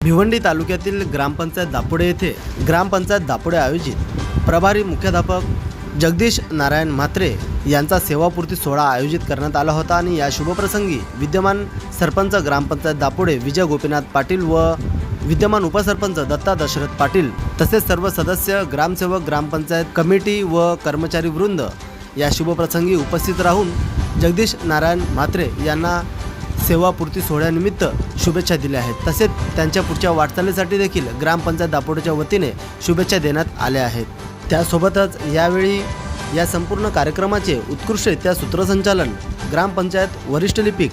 भिवंडी तालुक्यातील ग्रामपंचायत दापोडे येथे ग्रामपंचायत दापोडे आयोजित प्रभारी मुख्याध्यापक जगदीश नारायण म्हात्रे यांचा सेवापूर्ती सोहळा आयोजित करण्यात आला होता आणि या शुभप्रसंगी विद्यमान सरपंच ग्रामपंचायत दापोडे विजय गोपीनाथ पाटील व विद्यमान उपसरपंच दत्ता दशरथ पाटील तसेच सर्व सदस्य ग्रामसेवक ग्रामपंचायत कमिटी व कर्मचारी वृंद या शुभप्रसंगी उपस्थित राहून जगदीश नारायण म्हात्रे यांना सेवापूर्ती सोहळ्यानिमित्त शुभेच्छा दिल्या आहेत। तसेच त्यांच्या पुढच्या वाटचालीसाठी देखील ग्रामपंचायत दापोडेच्या वतीने शुभेच्छा देण्यात आल्या आहेत। त्यासोबतच यावेळी या संपूर्ण कार्यक्रमाचे उत्कृष्टरित्या सूत्रसंचालन ग्रामपंचायत वरिष्ठ लिपिक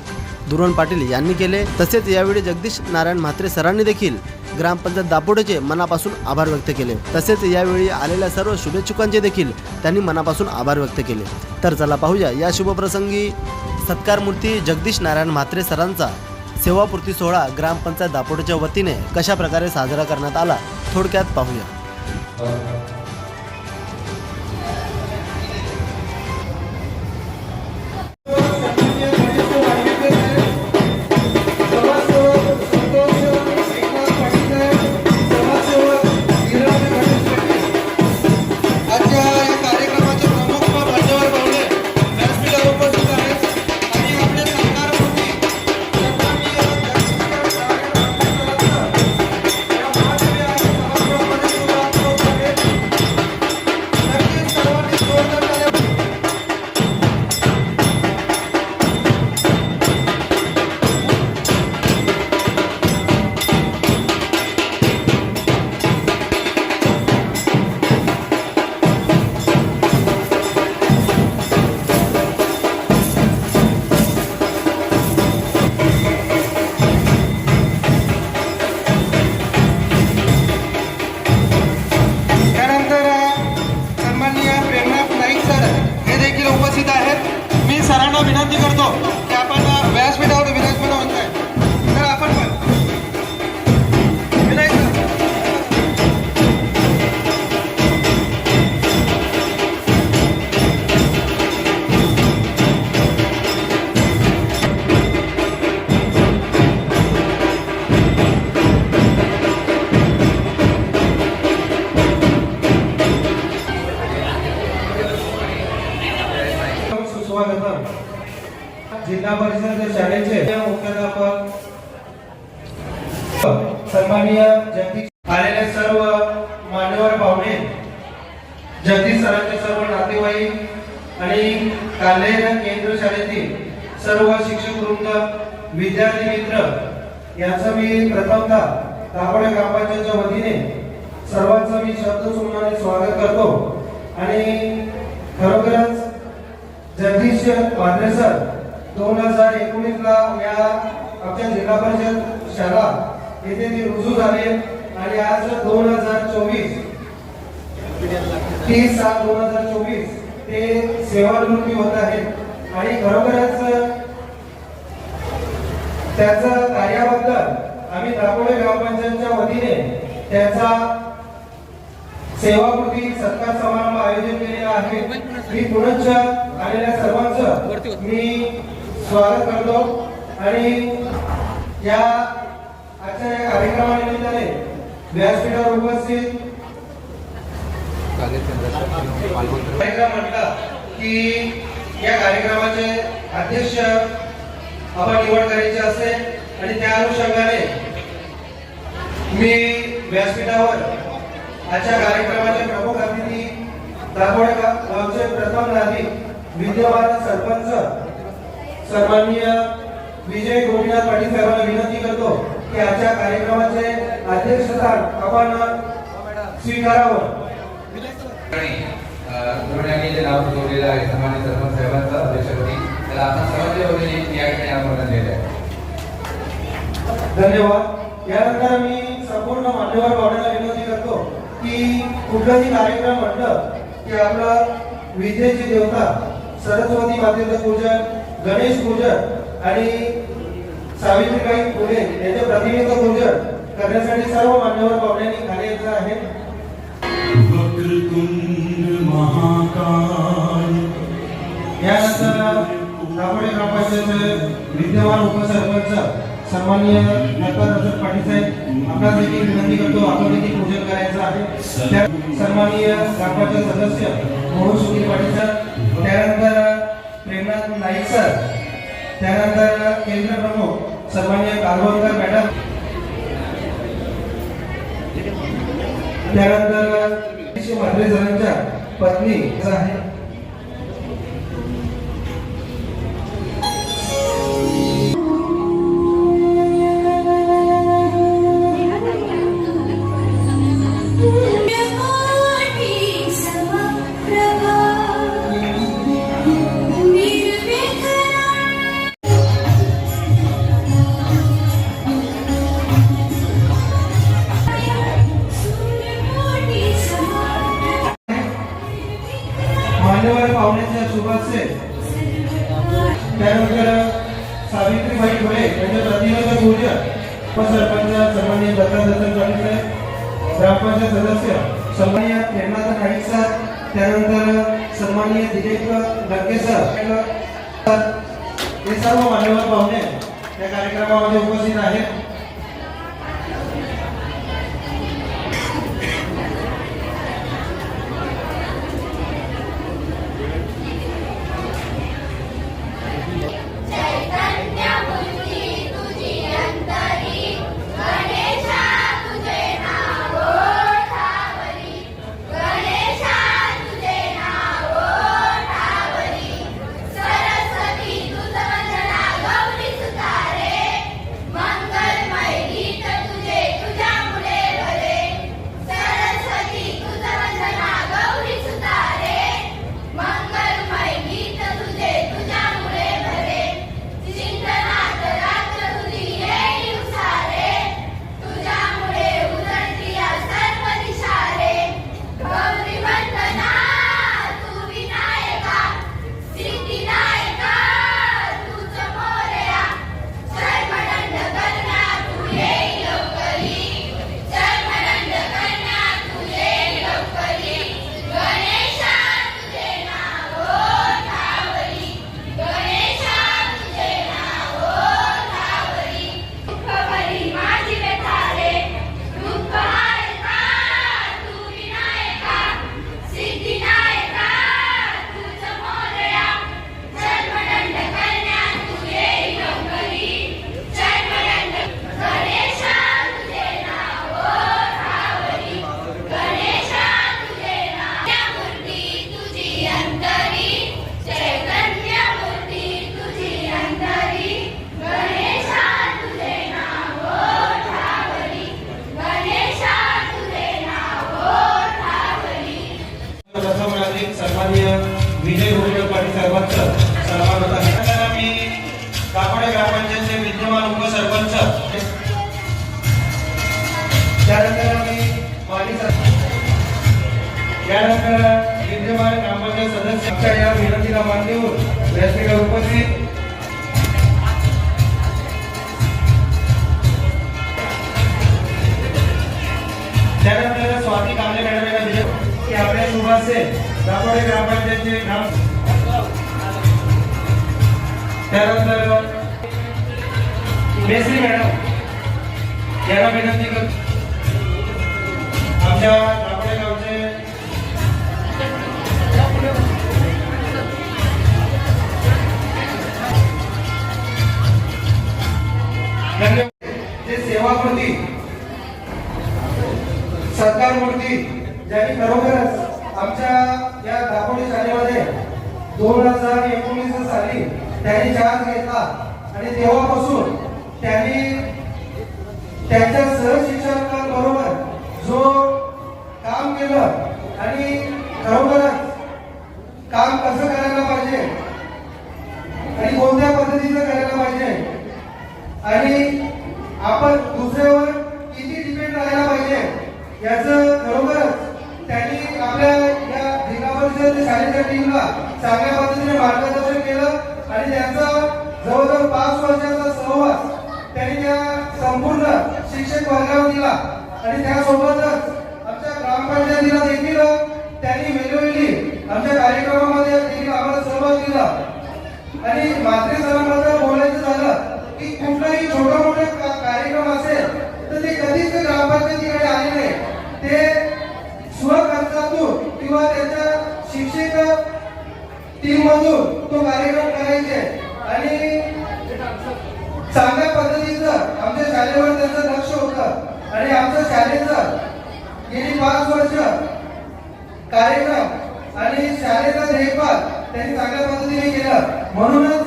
दुरण पाटील यांनी केले। तसेच यावेळी जगदीश नारायण म्हात्रे सरांनी देखील ग्रामपंचायत दापोडेचे मनापासून आभार व्यक्त केले। तसेच यावेळी आलेल्या सर्व शुभेच्छुकांचे देखील त्यांनी मनापासून आभार व्यक्त केले। तर चला पाहूया या शुभप्रसंगी सत्कारमूर्ती जगदीश नारायण म्हात्रे सरांचा सेवापूर्ती सोहळा ग्रामपंचायत दापोडेच्या वतीने कशा प्रकारे साजरा करण्यात आला थोडक्यात पाहूया। सरांना विनंती करतो की आपण व्यासपीठावर विराजमान होत आहे तर आपण जिल्हा परिषद शाळेचे मुख्याध्यापक सन्माननीय जगदीश आलेले सर्व मान्यवर पाहुणे, जगदीश सरांचे सर्व नातेवाईक आणि कालेर केंद्र शाळेतील सर्व शिक्षक वृंद, विद्यार्थी मित्र यांचं मी प्रथमतः दापोडे ग्रामपंचायतच्या वतीने सर्वांचं मी शब्दसन्मानाने स्वागत करतो। आणि खरोखरच जगदीश म्हात्रे सर 2019 ला या आमच्या जिल्हा परिषद शाळा येथे ते रुजू झाले आणि आज 2024 30/7/2024 ते सेवानिवृत्ती होत आहेत आणि खरोखरच त्याच्या कार्याबद्दल आम्ही दापोडे ग्रामपंचायतच्या वतीने त्याचा सेवापूर्ती सत्कार समारंभ आयोजित केलेला आहे। मी पुनश्च आलेल्या सर्वांचं मी स्वागत करतो आणि या आजच्या या कार्यक्रमानिमित्ताने व्यासपीठावर उपस्थित कार्यक्रम म्हटलं की या कार्यक्रमाचे अध्यक्ष आपण निवड करायची असते आणि त्या अनुषंगाने मी व्यासपीठावर आजच्या कार्यक्रमाचे प्रमुख अतिथी दापोडे गावचे प्रथम नागरिक विद्यमान सरपंच सन्माननीय विजय गोपीनाथ पाटील साहेबांना विनंती करतो की आजच्या कार्यक्रमाचे अध्यक्षस्थान आपण स्वीकारावं। नाव जोडलेलं आहे सन्माननीय सरपंच साहेबांचा अध्यक्षपदी, त्याला आपण सर्वांच्या वतीने या ठिकाणी आमंत्रण दिले आहे। धन्यवाद। यानंतर मी संपूर्ण मान्यवर पाहुण्यांना विनंती करतो की कुठलाही कार्यक्रम म्हटलं की आपला विद्येची देवता सरस्वती मातेचं पूजन, गणेश पूजन आणि सावित्रीबाई फुले यांचे प्रतिमेचं पूजन करण्यासाठी सर्व मान्यवर पाहुण्यांनी खाली यायचं आहे। यानंतर दापोडे ग्रामपंचायतचे विद्यमान उपसरपंच सन्माननीय दत्ता दत्त पाटील साहेब आपला देखील विनंती करतो आपण देखील पूजन करायचं आहे. त्या सन्माननीय ग्रामपंचायत सदस्य मोहन सुनील पाटील सर, त्यानंतर प्रेमनाथ नाईक सर, त्यानंतर केंद्र प्रमुख सन्माननीय कारवारकर मॅडम, त्यानंतर म्हात्रे सरांच्या पत्नी आहे. मान्यवर पाहुण्याच्या शुभाचे त्यानंतर सावित्रीबाई फुले यांच्या प्रतिमेचं पूजन उपसरपंच सन्माननीय दत्ता दत्त पाटील साहेब, ग्रामपंचायत सदस्य सन्माननीय प्रेमनाथ नाईक सर, त्यानंतर सन्माननीय दिलीप लंके सर, हे सर्व मान्यवर पाहुणे या कार्यक्रमामध्ये उपस्थित आहेत. सन्माननीय विजय गोविंद पाटील साहेबांचं सन्मान होत आहे. त्यानंतर मी काकोडे ग्रामपंचायतचे विद्यमान उपसरपंच, त्यानंतर मी माजी यानंतर विद्यमान ग्रामपंचायत सदस्य आमच्या या विनंतीला मान देऊन व्यासपीठावर उपस्थित त्यानंतर स्वाती कांबळे मॅडम यांना दिले की आपल्या शुभाचे दापोडे ग्रामपंचायतचे ग्राम, त्यानंतर मेसरी मॅडम यांना विनंती करतो आमच्या दापोडे गावचे जे सेवामूर्ती सरकार मूर्ती ज्यांनी खरोखरच आमच्या या दापोडी शाळेमध्ये 2019 साली त्यांनी चार्ज घेतला आणि तेव्हापासून त्यांनी त्यांच्या सहशिक्षकांबरोबर जो काम केलं आणि खरोखरच काम कसं करायला पाहिजे आणि कोणत्या पद्धतीचं करायला पाहिजे आणि आपण दुसऱ्यावर किती डिपेंड राहायला पाहिजे याचं खरोखरच त्यांनी आपल्या या जिल्हा परिषद शाळेच्या टीमला चांगल्या पद्धतीने मार्गदर्शन केलं आणि त्यांचा जवळजवळ 5 वर्षाचा सहवास त्यांनी त्या संपूर्ण शिक्षक वर्गावर दिला आणि त्यासोबतच आमच्या ग्रामपंचायतीला देखील त्यांनी वेळोवेळी आमच्या कार्यक्रमामध्ये देखील आम्हाला सहभाग दिला. आणि म्हात्रे सरांबद्दल बोलायचं झालं की की कुठलाही छोटा मोठा कार्यक्रम असेल तर ते कधीच ग्रामपंचायतीकडे आले नाही. ते स्वखर्चातून किंवा त्याच्या शिक्षक टीम मधून तो कार्यक्रम करायचे आणि चांगल्या पद्धतीचं आमच्या शाळेवर त्यांचं लक्ष होतं आणि आमच्या शाळेचं गेली 5 वर्ष कार्यक्रम आणि शाळेचा देखभाल त्यांनी चांगल्या पद्धतीने केलं. म्हणूनच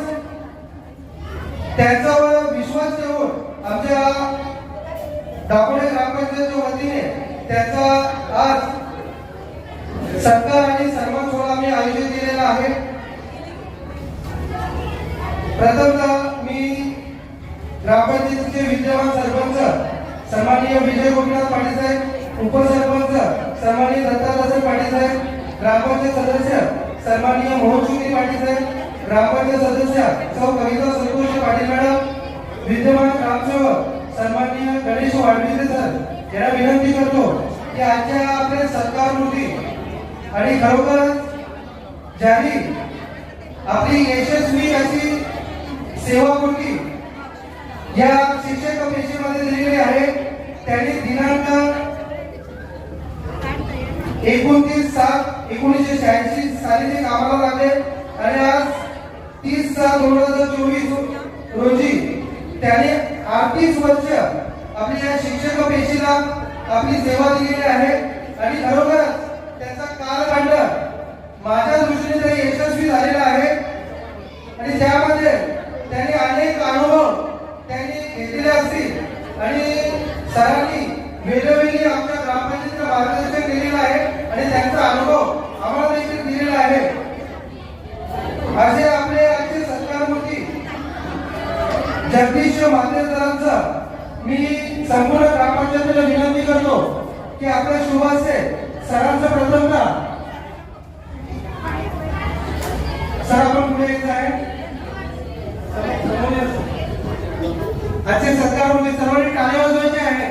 त्यांच्यावर विश्वास ठेवून आमच्या दापोडे ग्रामपंचायतच्या वतीने त्यांचा आज सत्कार आणि सन्मान सोहळा आम्ही आयोजित केलेला आहे. प्रथमतः मी ग्रामपंचायतीचे विद्यमान सरपंच सन्माननीय विजय गोपीनाथ पाटील साहेब, उपसरपंच सन्माननीय दत्तात्रय पाटील साहेब, ग्रामपंचायत सदस्य सन्माननीय मोहनशुक्री पाटील साहेब, ग्रामपंचायत सदस्य सौ कविता संतोष पाटील मॅडम, विद्यमान ग्रामसेवक सन्माननीय गणेश वाडविले सर यांना विनंती करतो की आजच्या आपल्या सत्कारमूर्ती आणि खरोखरच ज्यांनी आपली यशस्वी अशी सेवापूर्ती या शिक्षक पेशेमध्ये दिलेली आहे त्यांनी दिनांक 29/7/1986 साली ते कामाला लागले आणि आज 30/7/2024 रोजी त्याने 38 वर्ष आपल्या शिक्षक पेशीला आपली सेवा दिलेली आहे आणि खरोखरच त्याचा कालखंड माझ्या दृष्टीने तरी यशस्वी झालेला आहे आणि त्यामध्ये त्यांनी अनेक अनुभव त्यांनी घेतलेले असतील आणि सरांनी वेळोवेळी आमच्या ग्रामपंचायतीचं मार्गदर्शन केलेलं आहे आणि त्यांचा अनुभव आम्हाला देखील दिलेला आहे. असे आपले आजचे सत्कारमूर्ती जगदीश म्हात्रे सरांचं मी संपूर्ण ग्रामपंचायतीला विनंती करतो की आपल्या शुभ हस्ते सरांचं प्रथमतः सर आपण पुढे यायचं आहे. आजचे सत्कारमूर्ती सर्वांनी टाळ्या वाजवायच्या आहे.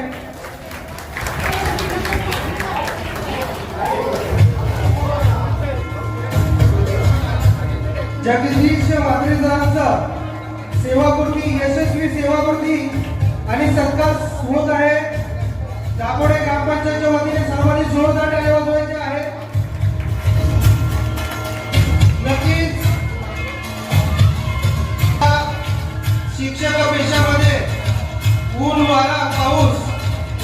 जगदीश म्हात्रे सरांचं सेवापूर्ती, यशस्वी सेवापूर्ती आणि सत्कार होत आहे. दापोडे ग्रामपंचायतच्या वतीने सर्वांनी जोरदार टाळ्या वाजवायच्या आहे. नक्कीच शिक्षक पेशामध्ये ऊन, वारा, पाऊस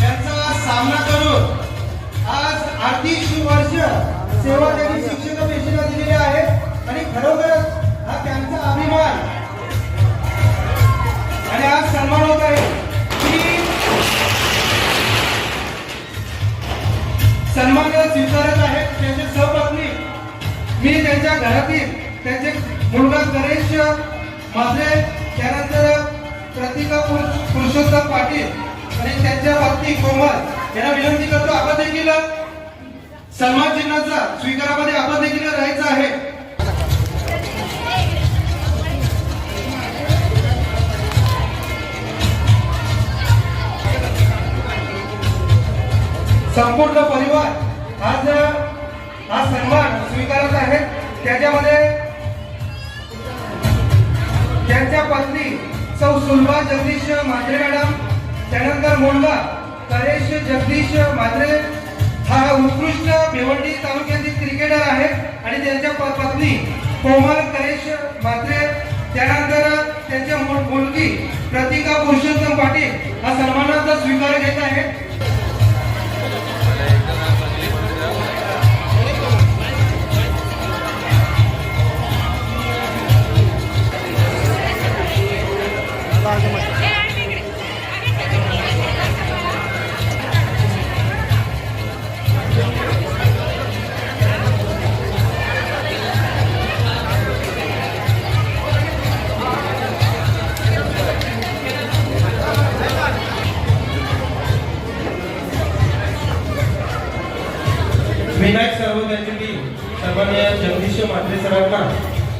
यांचा सामना करून आज 38 वर्ष सेवा त्यांनी शिक्षक पेशेला दिलेली आहे आणि खरोखरच हा त्यांचा अभिमान आणि आज सन्मान होत आहे की सन्मान स्वीकारत आहेत त्यांचे सहपत्नी. मी त्यांच्या घरातील त्यांचे मुलगा गणेश म्हात्रे, त्यानंतर प्रतिका पुरुषोत्तम पाटील आणि त्यांच्या पत्नी कोमल यांना विनंती करतो आपण देखील सन्मान चिन्हाचा स्वीकारामध्ये आपण देखील राहायचं आहे. संपूर्ण परिवार आज हा सन्मान स्वीकारत आहे. त्याच्यामध्ये त्यांच्या पत्नी सौ सुलभा जगदीश म्हात्रे मॅडम, त्यानंतर मुलगा करेश जगदीश म्हात्रे हा उत्कृष्ट भिवंडी तालुक्यातील क्रिकेटर आहे आणि त्यांच्या पत्नी कोमल करेश म्हात्रे, त्यानंतर त्यांच्या मुलगी प्रतिका पुरुषोत्तम पाटील हा सन्मानाचा स्वीकार घेत आहे. विनायक सर्व त्यांची टीम सन्माननीय जगदीश म्हात्रे सरांना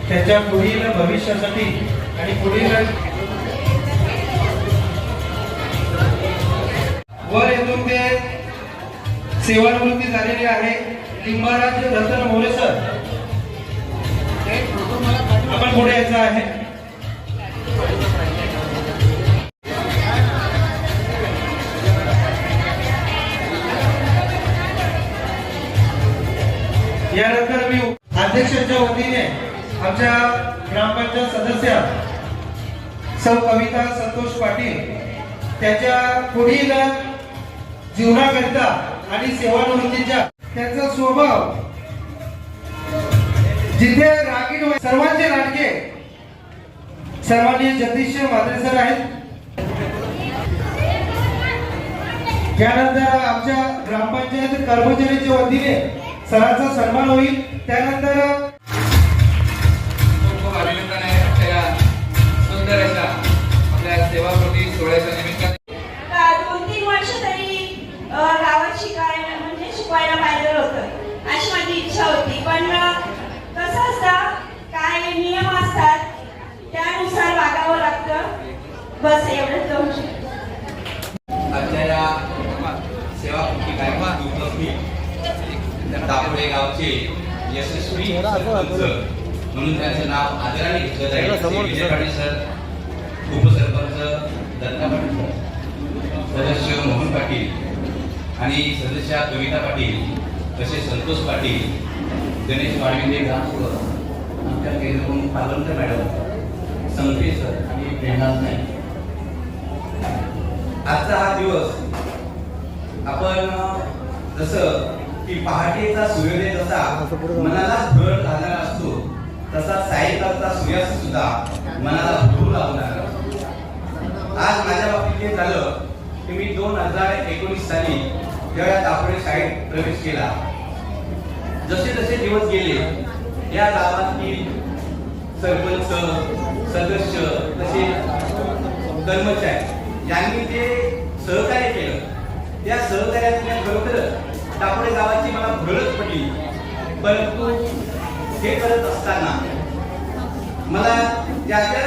त्यांच्या पुढील भविष्यासाठी आणि पुढील वर येथून ते सेवानिवृत्ती झालेली आहे. लिंबाराज रतन मोरे सर आपण पुढे यायचं आहे. यानंतर मी अध्यक्षांच्या वतीने आमच्या ग्रामपंचायत सदस्या सौ कविता संतोष पाटील त्याच्या पुढील जीवनाकरिता आणि सेवानिवृत्तीच्या त्यांचा स्वभाव जिथे रागीट सर्वांचे लाडके सर्वांनी जगदीश म्हात्रे सर आहेत. त्यानंतर आमच्या ग्रामपंचायत कर्मचाऱ्यांच्या वतीने सरांचा सन्मान होईल. त्यानंतर खूप अभिनंदन आहे आमच्या या सुंदर अशा आपल्या सेवाकृती सोहळ्याच्या निमित्ताने. 2-3 वर्ष तरी गावात शिकायला म्हणजे शिकवायला पाहिजे होतं अशी माझी इच्छा होती. पण कसं असतं काय नियम असतात त्यानुसार वागावं लागतं. बस एवढंच जाऊ शकतो. आजच्या या सेवाकृती कार्यक्रमात दापोडे गावचे यशस्वी सरपंच म्हणून त्यांचं नाव आदराने घेतलं जाईल. श्री विजय पाटील सर, उपसरपंच दत्ता पाटील सर, सदस्य मोहन पाटील आणि सदस्या कविता पाटील, तसेच संतोष पाटील, गणेश वाळविंदे ग्रामसेवक, आमच्या केंद्र पालवकर मॅडम, संपे सर आणि प्रेरणानाथ नाईक. आजचा हा दिवस आपण जसं की पहाटेचा सूर्योदय जसा मनाला भर घालणारा असतो तसा सायंकाळचा सूर्यास्त सुद्धा मनाला भूर लावणार. आज माझ्या बाबतीत हे झालं की मी 2019 साली जेव्हा दापोडे शाळेत प्रवेश केला, जसे जसे दिवस गेले या गावातील सरपंच, सदस्य, तसे कर्मचारी यांनी जे सहकार्य केलं त्या सहकार्याने खरोखरच दापोडे गावाची मला भरच पडली. परंतु हे करत असताना मला ज्या ज्या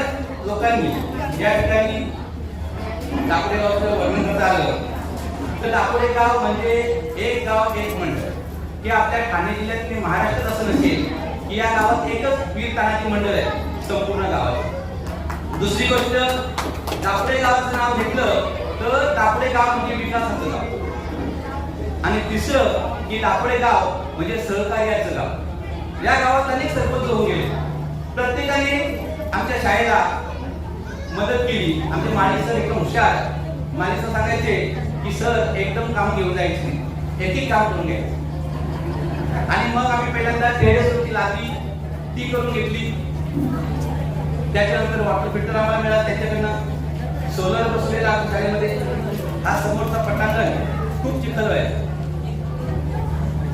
लोकांनी या ठिकाणी दापोडे गावचं वर्णन करता आलं तर दापोडे गाव म्हणजे एक गाव एक मंडळ, की आपल्या ठाणे जिल्ह्यातील महाराष्ट्रात असं नसेल की या गावात एकच वीर तानाजी मंडळ आहे संपूर्ण गावात. दुसरी गोष्ट, दापोडे गावाचं नाव घेतलं तर दापोडे गाव म्हणजे विकासाचं गाव. आणि तिसरं की दापोडे गाव म्हणजे सहकार्याचं गाव. या गावात अनेक सरपंच होऊन गेले, प्रत्येकाने आमच्या शाळेला मदत केली. आमचे माळी सर एकदम हुशार, माळी सर सांगायचे की सर एकदम काम घेऊन जायचे नाही, एक काम करून घ्यायचं. आणि मग आम्ही पहिल्यांदा टेरेसवरती लादी ती करून घेतली. त्याच्यानंतर वॉटर फिल्टर आम्हाला मिळाला, त्याच्याकडनं सोलर बसलेला आमच्या शाळेमध्ये. हा समोरचा पटांगण खूप चिखल आहे.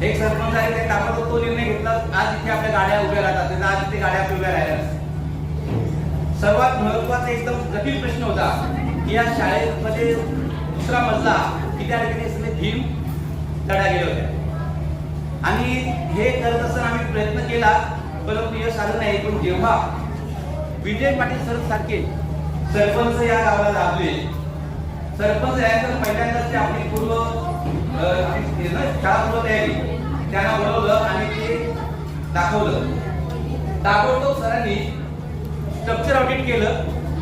एक सरपंच आहे त्या कामाचा तो निर्णय घेतला, आज इथे आपल्या गाड्या उभ्या राहतात, त्याचा आज इथे गाड्या उभ्या राहिल्या. सर्वात महत्वाचा एकदम जटिल प्रश्न होता की या शाळेमध्ये दुसरा मजला की त्या ठिकाणी सगळे भीम तडा गेले होते. आणि हे करत असताना आम्ही प्रयत्न केला परंतु यश आलं नाही. पण जेव्हा विजय पाटील सर सारखे सरपंच या गावाला लाभले, सरपंच यानंतर पहिल्यांदाच ते आपली शाळापूर्व तयारी त्यांना बोलवलं आणि ते दाखवलं. ताबडतोब सरांनी स्ट्रक्चर ऑडिट केलं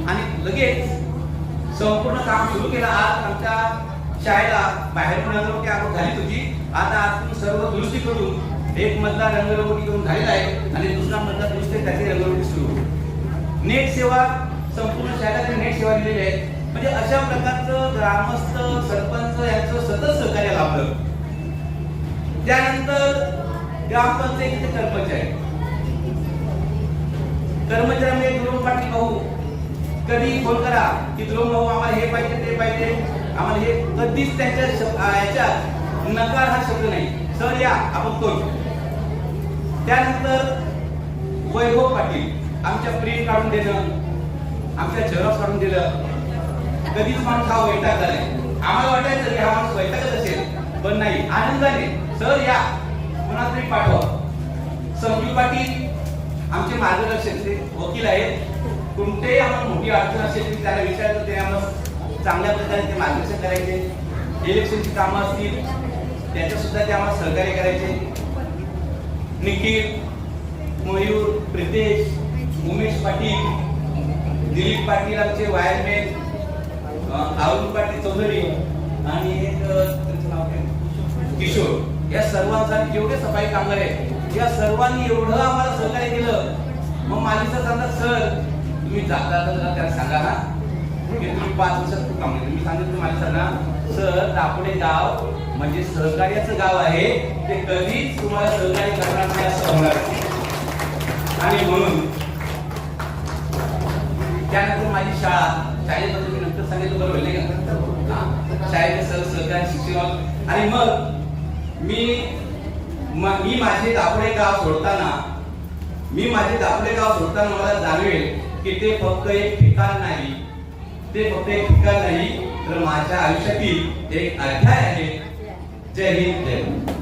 आणि लगेच संपूर्ण काम सुरू केलं. आज आमच्या शाळेला बाहेर रंगरंगोटी आपण झालीच होती, आता आपण सर्व दुरुस्ती करून एक मधला रंगरंगोटी करून झालेला आहे आणि दुसरा मधला दुरुस्ती त्याची रंगरंगोटी सुरू. नेट सेवा संपूर्ण शाळेला नेट सेवा दिलेली आहे. म्हणजे अशा प्रकारचं ग्रामस्थ, सरपंच यांचं सतत सहकार्य लाभलं. त्यानंतर ग्रामपंचायतीचे कर्मचाऱ्यांमध्ये ध्रुव पाटील भाऊ कधी फोन करा की ध्रुव भाऊ आम्हाला हे पाहिजे ते पाहिजे आम्हाला हे, कधीच त्यांच्या याच्यात नकार हा शब्द नाही. सर या आपण करू. त्यानंतर वैभव पाटील आमच्या प्रिंट काढून देणं, आमच्या झेरॉक्स काढून दिलं. कधीच माणूस हा वैताग झालाय. आम्हाला वाटायचं की हा माणूस वैतागच असेल, पण नाही, आनंदाने सर या पुन्हा तरी पाठवा. संजू पाटील आमचे मार्गदर्शक ते वकील आहेत. कोणतेही आम्हाला मोठी अडचण असेल की त्याला विचारलं ते आम्हाला चांगल्या प्रकारे ते मार्गदर्शन करायचे. इलेक्शनची कामं असतील त्याच्यात सुद्धा ते आम्हाला सहकार्य करायचे. निखिल, मयूर, प्रितेश, उमेश पाटील, दिलीप पाटील आमचे वायरमॅन, अरुण पाटील चौधरी आणि एक त्यांचं नाव काय किशोर, या सर्वांसाठी जेवढे सफाई कामगार आहेत या सर्वांनी एवढं आम्हाला सहकार्य केलं. मग माझी सर सांगतात, सर तुम्ही जाता तर त्याला सांगा ना की तुम्ही 5 वर्षात खूप काम केलं. मी सांगितलं माझ्या सरना, सर दापोडे गाव म्हणजे सहकार्याचं गाव आहे, ते कधीच तुम्हाला सहकार्य करणार नाही असं होणार नाही. आणि म्हणून त्यानंतर माझी शाळेबद्दल मी नंतर सांगितलं, बरोबर नाही का, शाळेचे सहकार्य शिक्षण. आणि मग मी माझे दापोडे गाव सोडताना मला जाणवेल की ते फक्त एक ठिकाण नाही, तर माझ्या आयुष्यातील एक अध्याय आहे. जय हिंद, जय भारत.